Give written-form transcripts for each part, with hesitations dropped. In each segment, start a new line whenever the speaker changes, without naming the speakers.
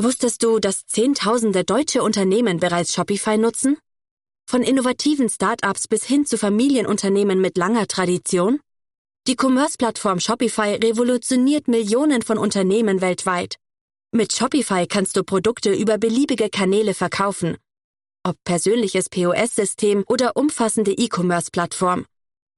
Wusstest du, dass Zehntausende deutsche Unternehmen bereits Shopify nutzen? Von innovativen Start-ups bis hin zu Familienunternehmen mit langer Tradition? Die Commerce-Plattform Shopify revolutioniert Millionen von Unternehmen weltweit. Mit Shopify kannst du Produkte über beliebige Kanäle verkaufen. Ob persönliches POS-System oder umfassende E-Commerce-Plattform.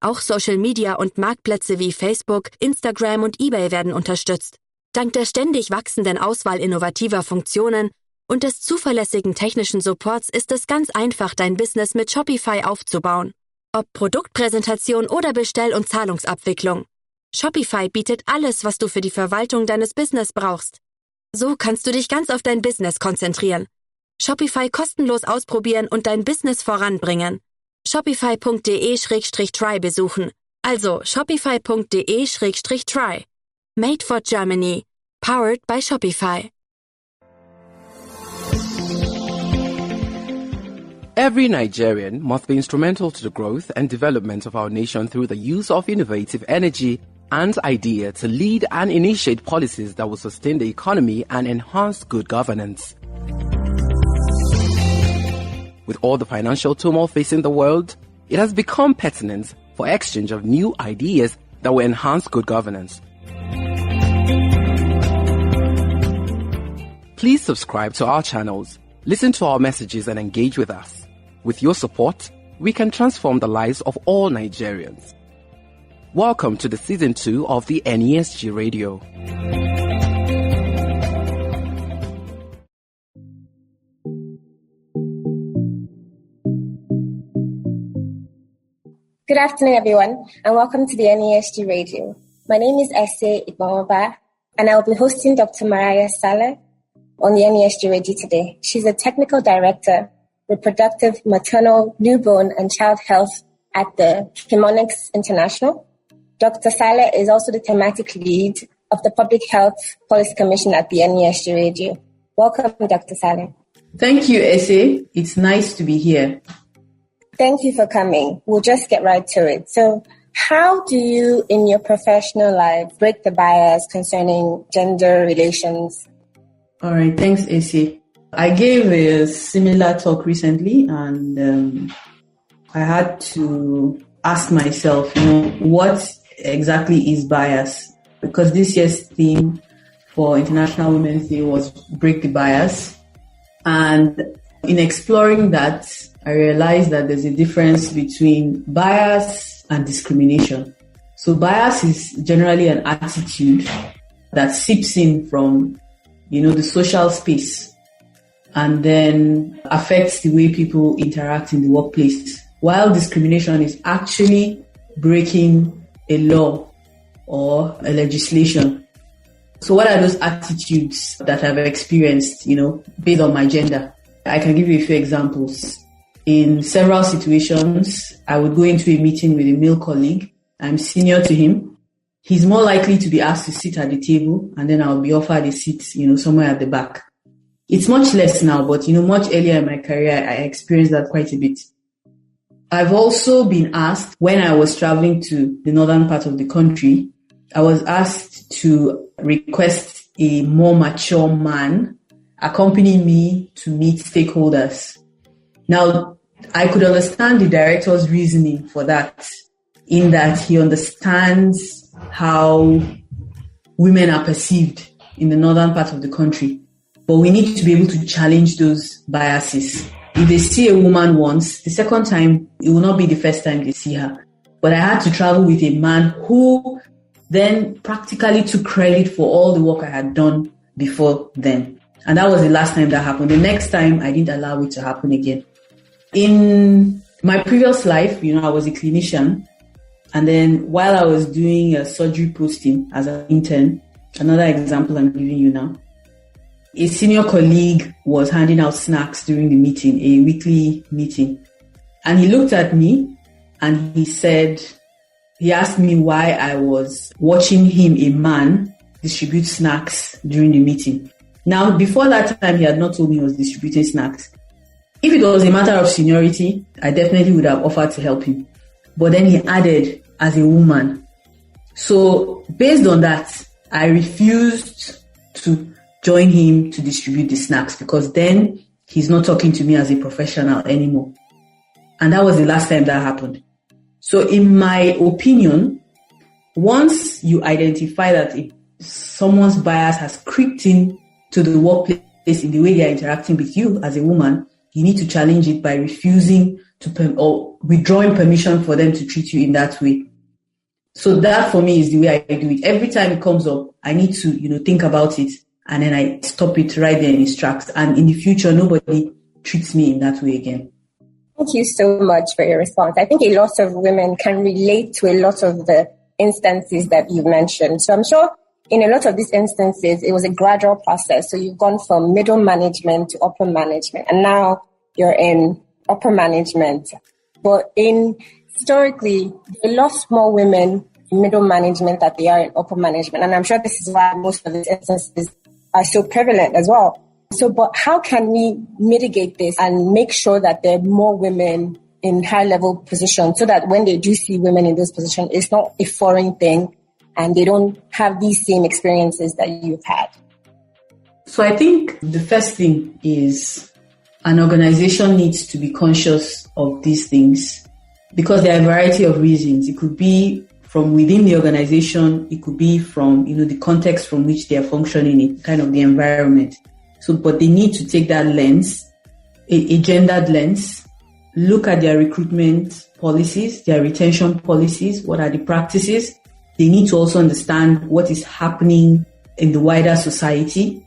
Auch Social Media und Marktplätze wie Facebook, Instagram und eBay werden unterstützt. Dank der ständig wachsenden Auswahl innovativer Funktionen und des zuverlässigen technischen Supports ist es ganz einfach, dein Business mit Shopify aufzubauen. Ob Produktpräsentation oder Bestell- und Zahlungsabwicklung. Shopify bietet alles, was du für die Verwaltung deines Business brauchst. So kannst du dich ganz auf dein Business konzentrieren. Shopify kostenlos ausprobieren und dein Business voranbringen. Shopify.de/try besuchen. Also Shopify.de/try. Made for Germany. Powered by Shopify.
Every Nigerian must be instrumental to the growth and development of our nation through the use of innovative energy and idea to lead and initiate policies that will sustain the economy and enhance good governance. With all the financial turmoil facing the world, it has become pertinent for exchange of new ideas that will enhance good governance. Please subscribe to our channels, listen to our messages and engage with us. With your support, we can transform the lives of all Nigerians. Welcome to the Season 2 of the NESG Radio.
Good afternoon, everyone, and welcome to the NESG Radio. My name is Ese Ibomaba, and I will be hosting Dr. Mariah Saleh on the NESG Radio today. She's a Technical Director, Reproductive, Maternal, Newborn, and Child Health at the Chemonics International. Dr. Saleh is also the thematic lead of the Public Health Policy Commission at the NESG Radio. Welcome, Dr. Saleh.
Thank you, Ese. It's nice to be here.
Thank you for coming. We'll just get right to it. So, how do you, in your professional life, break the bias concerning gender relations?
All right, thanks, Ese. I gave a similar talk recently, and I had to ask myself, what exactly is bias? Because this year's theme for International Women's Day was break the bias. And in exploring that, I realized that there's a difference between bias and discrimination. So bias is generally an attitude that seeps in from, the social space and then affects the way people interact in the workplace. While discrimination is actually breaking a law or a legislation. So what are those attitudes that I've experienced, based on my gender? I can give you a few examples. In several situations, I would go into a meeting with a male colleague. I'm senior to him. He's more likely to be asked to sit at the table, and then I'll be offered a seat, somewhere at the back. It's much less now, but, much earlier in my career, I experienced that quite a bit. I've also been asked, when I was traveling to the northern part of the country, I was asked to request a more mature man accompany me to meet stakeholders. Now, I could understand the director's reasoning for that, in that he understands how women are perceived in the northern part of the country. But we need to be able to challenge those biases. If they see a woman once, the second time, it will not be the first time they see her. But I had to travel with a man who then practically took credit for all the work I had done before then. And that was the last time that happened. The next time, I didn't allow it to happen again. In my previous life, I was a clinician. And then while I was doing a surgery posting as an intern, another example I'm giving you now, a senior colleague was handing out snacks during the meeting, a weekly meeting. And he looked at me and he asked me why I was watching him, a man, distribute snacks during the meeting. Now, before that time, he had not told me he was distributing snacks. If it was a matter of seniority, I definitely would have offered to help him. But then he added, as a woman. So based on that, I refused to join him to distribute the snacks, because then he's not talking to me as a professional anymore. And that was the last time that happened. So in my opinion, once you identify that someone's bias has creeped in to the workplace in the way they are interacting with you as a woman, you need to challenge it by refusing to or withdrawing permission for them to treat you in that way. So that for me is the way I do it. Every time it comes up, I need to, think about it, and then I stop it right there in its tracks. And in the future, nobody treats me in that way again.
Thank you so much for your response. I think a lot of women can relate to a lot of the instances that you've mentioned. So I'm sure in a lot of these instances, it was a gradual process. So you've gone from middle management to upper management, and now you're in upper management. But historically, a lot more women in middle management than they are in upper management. And I'm sure this is why most of these instances are so prevalent as well. So, but how can we mitigate this and make sure that there are more women in high-level positions so that when they do see women in this position, it's not a foreign thing and they don't have these same experiences that you've had?
So I think the first thing is an organization needs to be conscious of these things, because there are a variety of reasons. It could be from within the organization, it could be from, the context from which they are functioning in, kind of the environment. So, but they need to take that lens, a gendered lens, look at their recruitment policies, their retention policies, what are the practices. They need to also understand what is happening in the wider society.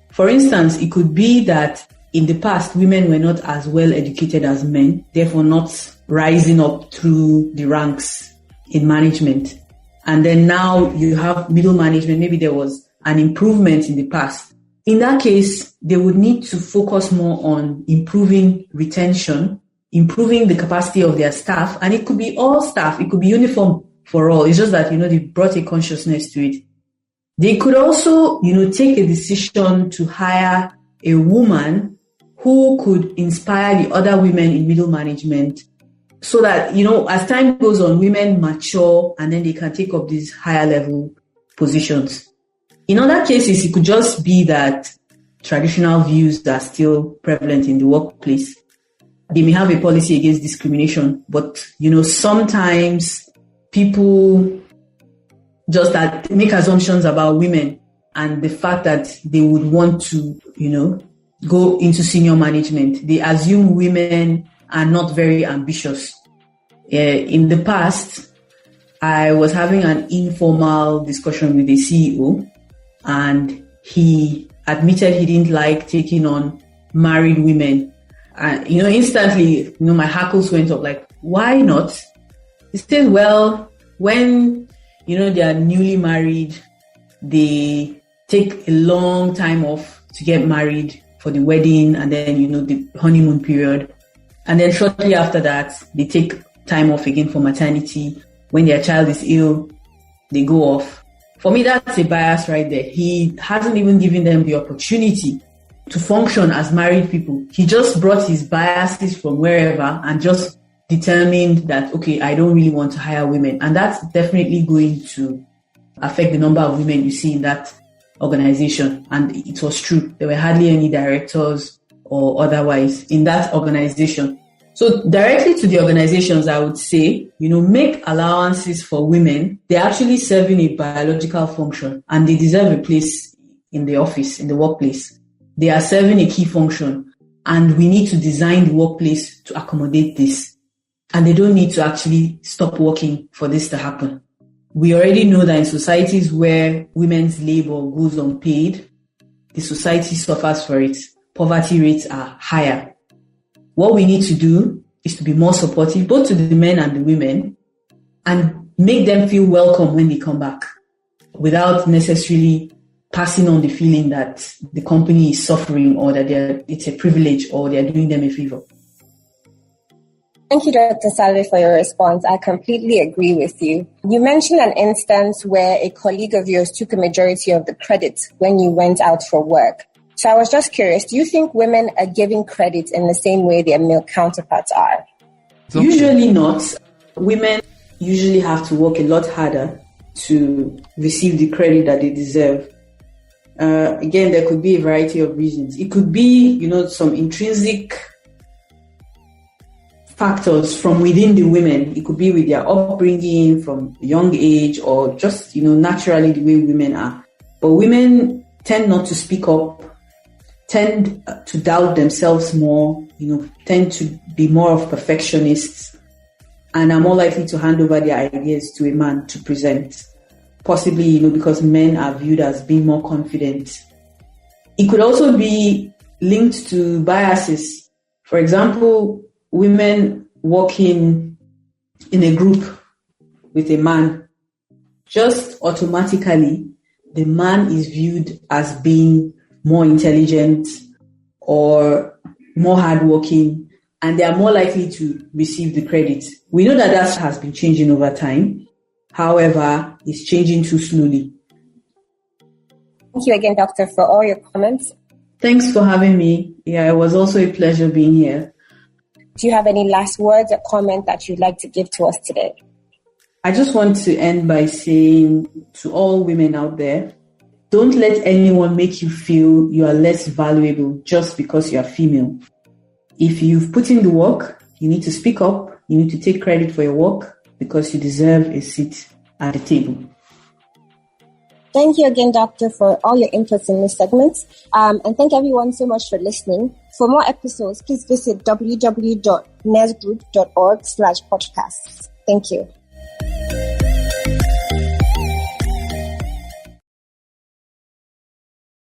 For instance, it could be that in the past, women were not as well educated as men, therefore not rising up through the ranks in management. And then now you have middle management. Maybe there was an improvement in the past. In that case, they would need to focus more on improving retention, improving the capacity of their staff. And it could be all staff. It could be uniform for all. It's just that, they brought a consciousness to it. They could also, take a decision to hire a woman who could inspire the other women in middle management, so that, as time goes on, women mature and then they can take up these higher level positions. In other cases, it could just be that traditional views are still prevalent in the workplace. They may have a policy against discrimination, but, sometimes people just make assumptions about women and the fact that they would want to, go into senior management. They assume women are not very ambitious. In the past, I was having an informal discussion with the CEO, and he admitted he didn't like taking on married women. And, instantly, my hackles went up, like, why not? He said, well, when, they are newly married, they take a long time off to get married for the wedding and then, the honeymoon period. And then shortly after that, they take time off again for maternity. When their child is ill, they go off. For me, that's a bias right there. He hasn't even given them the opportunity to function as married people. He just brought his biases from wherever and just determined that, okay, I don't really want to hire women. And that's definitely going to affect the number of women you see in that organization. And it was true. There were hardly any directors or otherwise in that organization. So directly to the organizations, I would say, make allowances for women. They're actually serving a biological function and they deserve a place in the office, in the workplace. They are serving a key function and we need to design the workplace to accommodate this. And they don't need to actually stop working for this to happen. We already know that in societies where women's labor goes unpaid, the society suffers for it. Poverty rates are higher. What we need to do is to be more supportive, both to the men and the women, and make them feel welcome when they come back without necessarily passing on the feeling that the company is suffering or that it's a privilege or they're doing them a favor.
Thank you, Dr. Saleh, for your response. I completely agree with you. You mentioned an instance where a colleague of yours took a majority of the credit when you went out for work. So I was just curious, do you think women are giving credit in the same way their male counterparts are?
Usually not. Women usually have to work a lot harder to receive the credit that they deserve. Again, there could be a variety of reasons. It could be, some intrinsic factors from within the women. It could be with their upbringing from a young age, or just, naturally the way women are. But women tend not to speak up, tend to doubt themselves more, tend to be more of perfectionists, and are more likely to hand over their ideas to a man to present. Possibly, because men are viewed as being more confident. It could also be linked to biases. For example, women working in a group with a man, just automatically, the man is viewed as being more intelligent or more hardworking, and they are more likely to receive the credit. We know that has been changing over time. However, it's changing too slowly.
Thank you again, Doctor, for all your comments.
Thanks for having me. Yeah, it was also a pleasure being here.
Do you have any last words or comment that you'd like to give to us today?
I just want to end by saying to all women out there, don't let anyone make you feel you are less valuable just because you are female. If you've put in the work, you need to speak up, you need to take credit for your work, because you deserve a seat at the table.
Thank you again, Doctor, for all your inputs in this segment. And thank everyone so much for listening. For more episodes, please visit www.nesgroup.org/podcasts. Thank you.